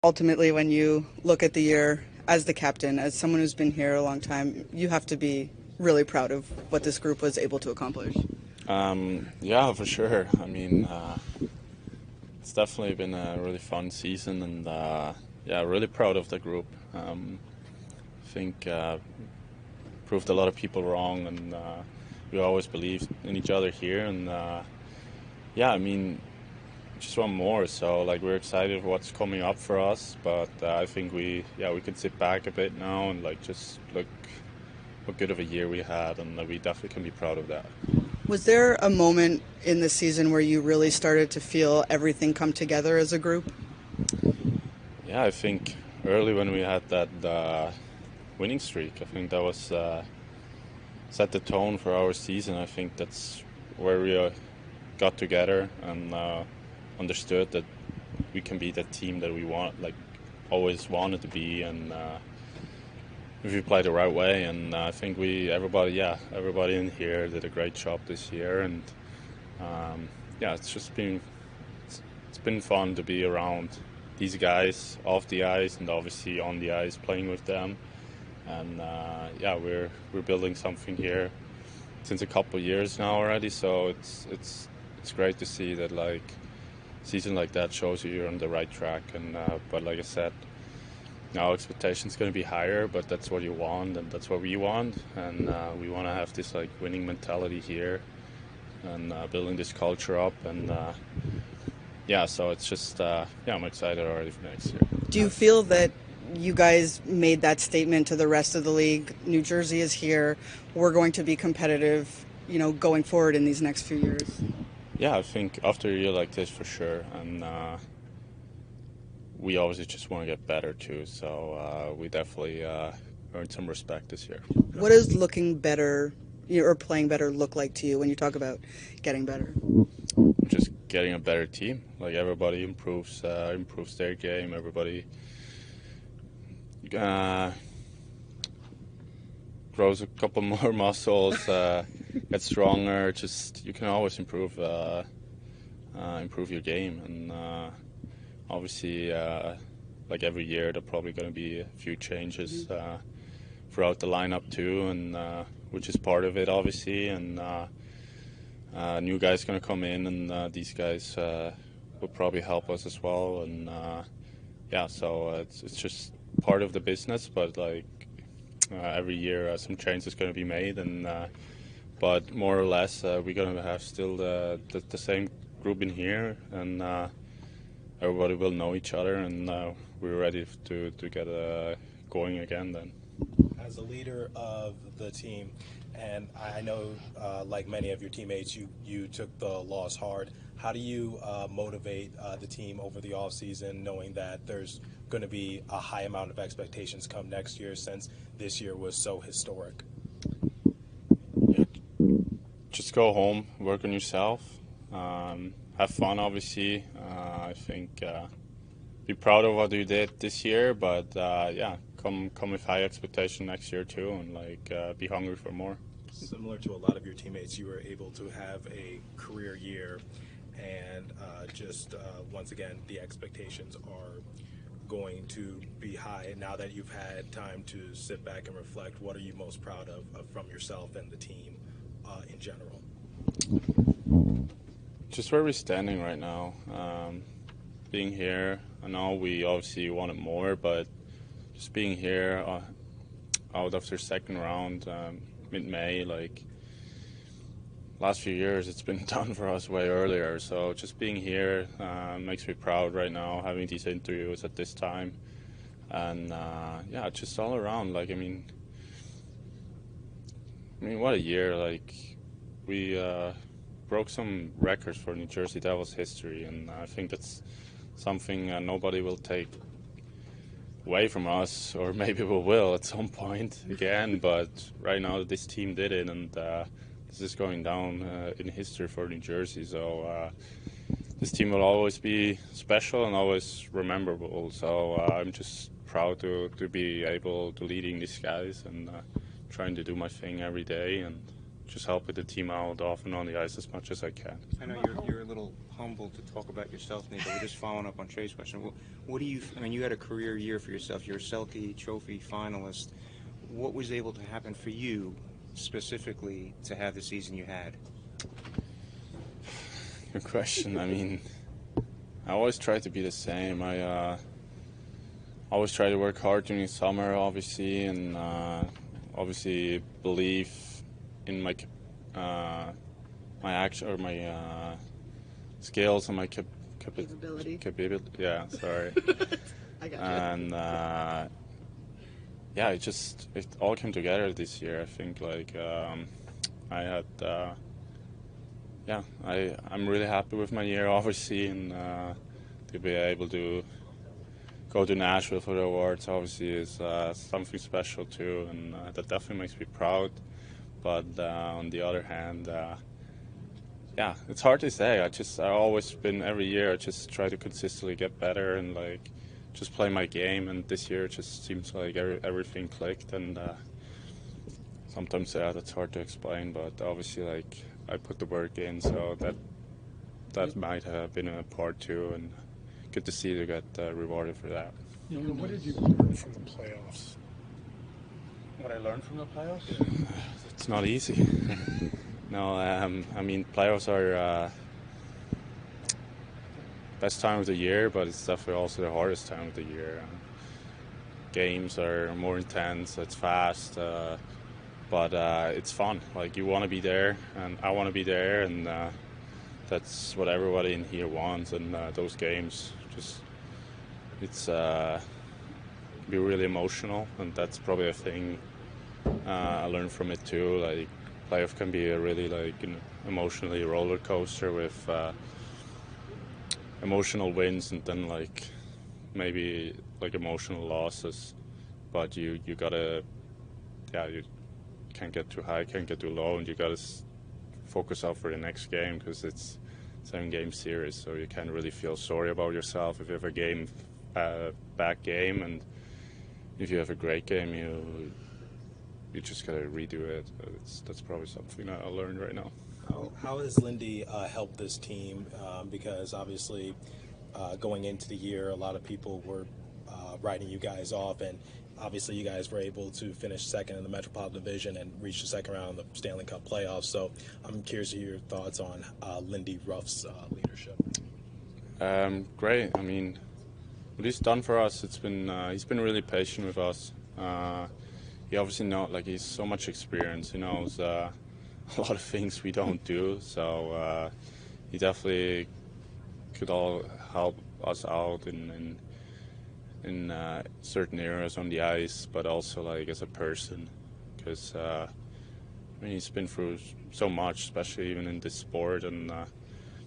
Ultimately, when you look at the year as the captain, as someone who's been here a long time, you have to be really proud of what this group was able to accomplish. Yeah, for sure. I mean, it's definitely been a really fun season, and yeah, really proud of the group. I think proved a lot of people wrong, and we always believed in each other here. And yeah, I mean, just want more. So like, we're excited for what's coming up for us, but I think we could sit back a bit now and like just look what good of a year we had, and we definitely can be proud of that. Was there a moment in the season where you really started to feel everything come together as a group? Yeah, I think early when we had that winning streak, I think that was set the tone for our season. I think that's where we got together and understood that we can be that team that we want, like always wanted to be, and if we play the right way. And I think everybody in here did a great job this year, and yeah, it's been fun to be around these guys off the ice and obviously on the ice playing with them. And yeah, we're building something here since a couple of years now already. So it's great to see that like season like that shows you you're on the right track. And but like I said, now expectations going to be higher, but that's what you want and that's what we want. And we want to have this like winning mentality here and building this culture up. And yeah, so it's just yeah, I'm excited already for next year. Do you feel that you guys made that statement to the rest of the league? New Jersey is here. We're going to be competitive, going forward in these next few years. Yeah, I think after a year like this, for sure, and we obviously just want to get better too. So we definitely earned some respect this year. What does looking better, or playing better look like to you when you talk about getting better? Just getting a better team. Like everybody improves their game. Everybody uh, grows a couple more muscles, gets stronger. Just you can always improve your game, and obviously, like every year, there are probably going to be a few changes throughout the lineup too, and which is part of it, obviously. And new guys going to come in, and these guys will probably help us as well. And yeah, so it's just part of the business, but like every year some changes going to be made, and but more or less we're going to have still the same group in here, and everybody will know each other, and we're ready to get going again then. As a leader of the team, and I know, like many of your teammates, you took the loss hard. How do you motivate the team over the offseason, knowing that there's going to be a high amount of expectations come next year since this year was so historic? Yeah, just go home, work on yourself, have fun, obviously. I think be proud of what you did this year, but yeah, come with high expectation next year too, and like be hungry for more. Similar to a lot of your teammates, you were able to have a career year, and just once again, the expectations are going to be high. Now that you've had time to sit back and reflect, what are you most proud of from yourself and the team in general? Just where we're standing right now. Being here, I know we obviously wanted more, but just being here out after second round, mid-May, like last few years, it's been done for us way earlier. So just being here makes me proud right now, having these interviews at this time, and yeah, just all around. Like I mean, what a year! Like we broke some records for New Jersey Devils history, and I think that's something nobody will take away from us, or maybe we will at some point again. But right now, this team did it, and this is going down in history for New Jersey. So this team will always be special and always rememberable. So I'm just proud to be able to leading these guys and trying to do my thing every day. And just helping the team out off and on the ice as much as I can. I know you're a little humble to talk about yourself, Nico. We're just following up on Trey's question. What do you? I mean, you had a career year for yourself. You're a Selke Trophy finalist. What was able to happen for you specifically to have the season you had? Good question. I mean, I always try to be the same. I always try to work hard during the summer, obviously, and obviously believe in my action or my skills and my Capability. Yeah, sorry. I got you. And yeah, it all came together this year. I think I had I'm really happy with my year, obviously, and to be able to go to Nashville for the awards obviously is something special too, and that definitely makes me proud. But on the other hand, yeah, it's hard to say. I always been every year. I just try to consistently get better and just play my game. And this year it just seems like everything clicked. And sometimes that's hard to explain. But obviously, I put the work in, so that might have been a part too. And good to see you get rewarded for that. What did you learn from the playoffs? What I learned from the playoffs? It's not easy. No, I mean, playoffs are best time of the year, but it's definitely also the hardest time of the year. Games are more intense, it's fast, but it's fun. You want to be there, and I want to be there, and that's what everybody in here wants. And those games, it's be really emotional, and that's probably a thing I learned from it too. Playoff can be a really emotionally roller coaster with emotional wins and then maybe emotional losses, but you gotta you can't get too high, can't get too low, and you gotta focus out for the next game because it's 7-game series, so you can't really feel sorry about yourself if you have a bad game, and if you have a great game, you just gotta redo it. That's probably something I learned right now. How has Lindy helped this team? Because obviously, going into the year, a lot of people were writing you guys off, and obviously you guys were able to finish second in the Metropolitan Division and reach the second round of the Stanley Cup playoffs. So I'm curious to hear your thoughts on Lindy Ruff's leadership. Great. I mean, what he's done for us, he's been really patient with us. He obviously knows, he's so much experience. He knows a lot of things we don't do. So he definitely could all help us out in certain areas on the ice, but also as a person, because I mean, he's been through so much, especially even in this sport, and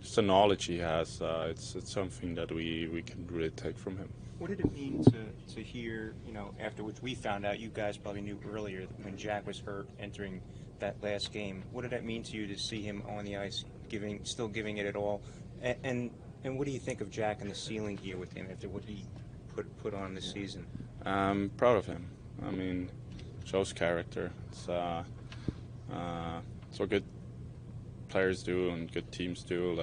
just the knowledge he has. It's something that we can really take from him. What did it mean to hear, after which we found out, you guys probably knew earlier, when Jack was hurt entering that last game, what did that mean to you to see him on the ice, still giving it all? And what do you think of Jack and the ceiling here with him after what he put on this season? I'm proud of him. I mean, shows character. It's what good players do and good teams do.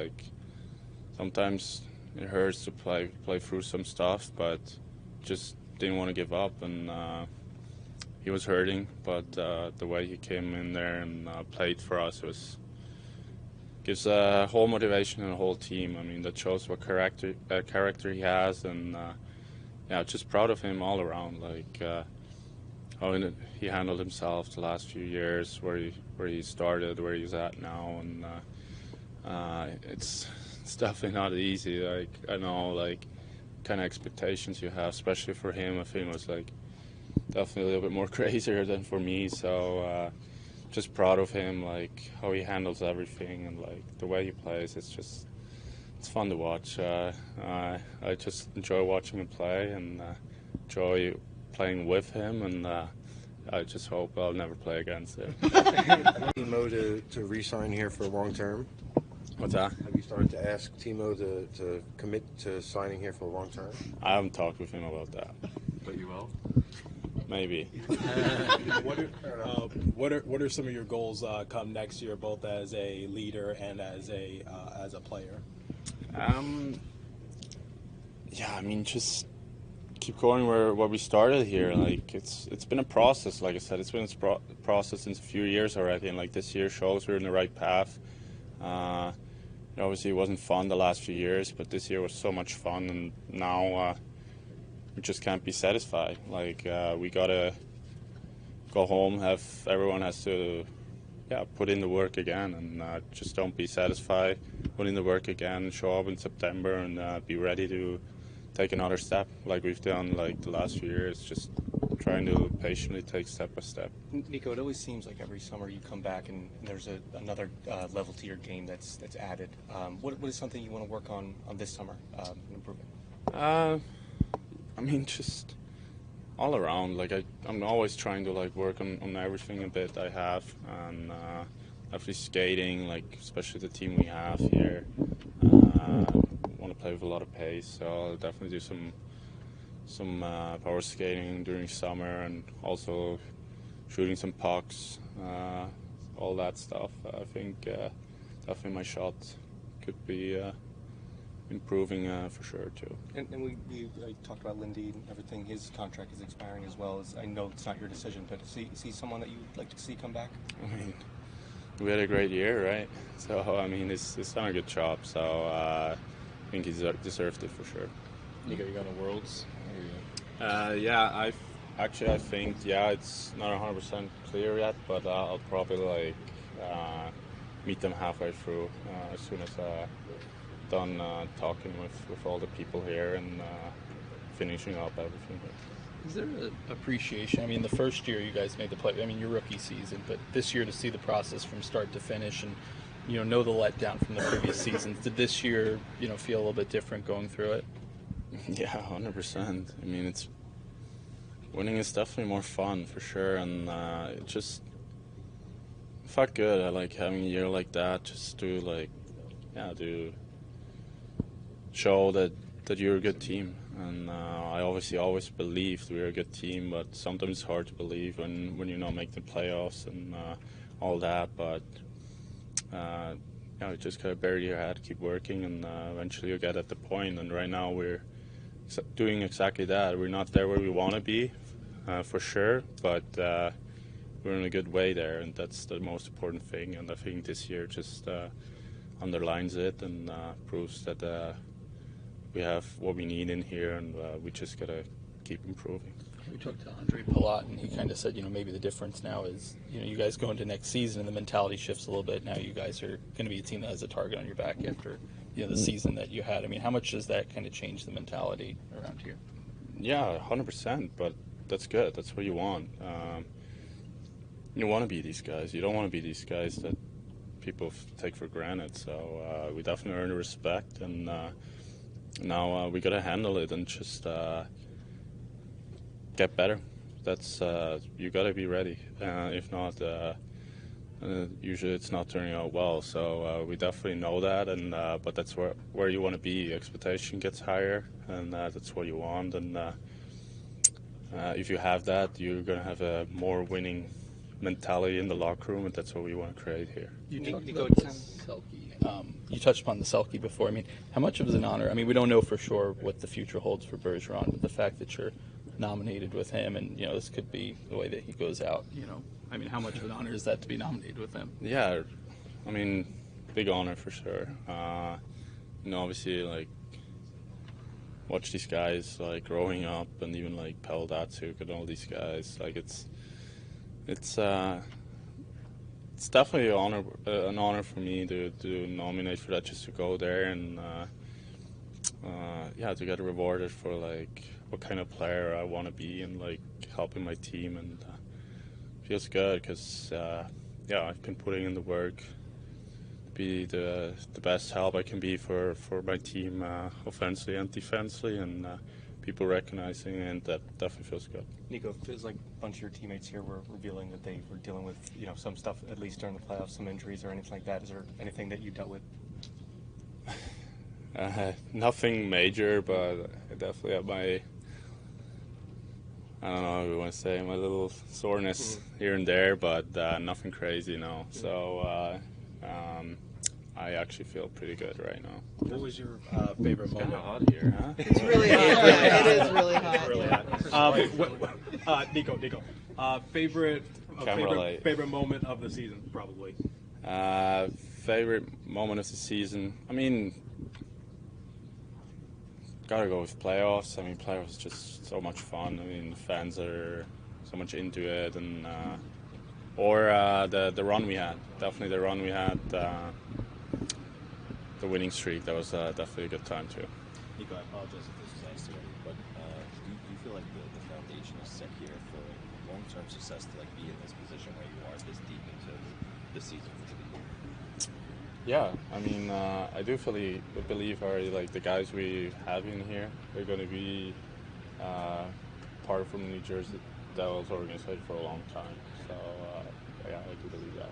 Sometimes it hurts to play through some stuff, but just didn't want to give up, and he was hurting, but the way he came in there and played for us gives a whole motivation and a whole team. I mean, that shows what character he has, and just proud of him all around. How he handled himself the last few years, where he started, where he's at now, and it's definitely not easy. I know kind of expectations you have, especially for him. I think it was definitely a little bit more crazier than for me. So just proud of him, how he handles everything, and the way he plays. It's fun to watch. I just enjoy watching him play, and enjoy playing with him, and I just hope I'll never play against him. Timo to re-sign here for long term? What's that? Have you started to ask Timo to commit to signing here for long term? I haven't talked with him about that. But you will? maybe. What are some of your goals come next year, both as a leader and as a player? Yeah, I mean, just keep going where we started here. Like it's been a process. Like I said, it's been a process since a few years already, and like this year shows we're in the right path. Obviously, it wasn't fun the last few years, but this year was so much fun, and now we just can't be satisfied. Like we gotta go home. Everyone has to, put in the work again, and just don't be satisfied. Put in the work again. Show up in September and be ready to take another step, like we've done like the last few years. Just trying to patiently take step by step. Nico, it always seems like every summer you come back and there's another level to your game that's added. What is something you want to work on this summer, improving? I mean, just all around. Like I'm always trying to like work on everything a bit I have, and definitely skating, like especially the team we have here. Want to play with a lot of pace, so I'll definitely do some power skating during summer, and also shooting some pucks, all that stuff. I think definitely my shot could be improving for sure too. And we talked about Lindy and everything. His contract is expiring as well. I know it's not your decision, but see someone that you'd like to see come back? I mean, we had a great year, right? So I mean, he's done a good job. So I think he deserved it for sure. Nico, you going to Worlds? Yeah, I think it's not 100% clear yet, but I'll probably meet them halfway through as soon as done talking with all the people here and finishing up everything here. Is there an appreciation? I mean, the first year you guys made the play. I mean, your rookie season, but this year to see the process from start to finish and know the letdown from the previous seasons. Did this year feel a little bit different going through it? Yeah, 100%. I mean, winning is definitely more fun for sure, and it just felt good. I like having a year like that, just to to show that you're a good team. And I obviously always believed we were a good team, but sometimes it's hard to believe when you're not making the playoffs and all that. But you just gotta bury your head, keep working, and eventually you'll get at the point. And right now we're doing exactly that. We're not there where we want to be, for sure, but we're in a good way there, and that's the most important thing. And I think this year just underlines it and proves that we have what we need in here, and we just gotta keep improving. We talked to Andre Palat, and he kind of said, maybe the difference now is, you guys go into next season and the mentality shifts a little bit. Now you guys are going to be a team that has a target on your back after, the season that you had. I mean, how much does that kind of change the mentality around here? Yeah, 100%, but that's good. That's what you want. You want to be these guys. You don't want to be these guys that people take for granted. So we definitely earn the respect, and now we got to handle it and just get better. That's you got to be ready. If not, usually it's not turning out well. So we definitely know that, and but that's where you want to be. Expectation gets higher, and that's what you want. And if you have that, you're gonna have a more winning mentality in the locker room, and that's what we want to create here. You talked about the Selke. You touched upon the Selke before. I mean, how much of it is an honor? I mean, we don't know for sure what the future holds for Bergeron, but the fact that you're nominated with him, and this could be the way that he goes out. I mean, how much of an honor is that to be nominated with him? Yeah, I mean, big honor for sure. Obviously, like, watch these guys like growing up, and even like Pavel Datsyuk and all these guys. Like, it's definitely an honor for me to nominate for that, just to go there and to get rewarded for like what kind of player I want to be, and like helping my team, and feels good because I've been putting in the work to be the best help I can be for my team, offensively and defensively, and people recognizing it, and that definitely feels good. Nico, it feels like a bunch of your teammates here were revealing that they were dealing with some stuff, at least during the playoffs, some injuries or anything like that. Is there anything that you dealt with? Nothing major, but I definitely have I don't know if we want to say my little soreness here and there, but nothing crazy, no. So I actually feel pretty good right now. What was your favorite Kind moment? of hot here, huh? It's really hot. Yeah, it is really hot. It's really hot. Nico, favorite Camera light. favorite moment of the season, probably. Favorite moment of the season? I mean, gotta go with playoffs. I mean, playoffs is just so much fun. I mean, the fans are so much into it, and the run we had. Definitely the run we had. The winning streak. That was definitely a good time too. Nico, I apologize if this was asked already, but do you feel like the foundation is set here for long-term success to be in this position where you are this deep into the season for the year? Yeah, I mean, I do believe the guys we have in here are going to be part from the New Jersey Devils organization for a long time. So yeah, I do believe that.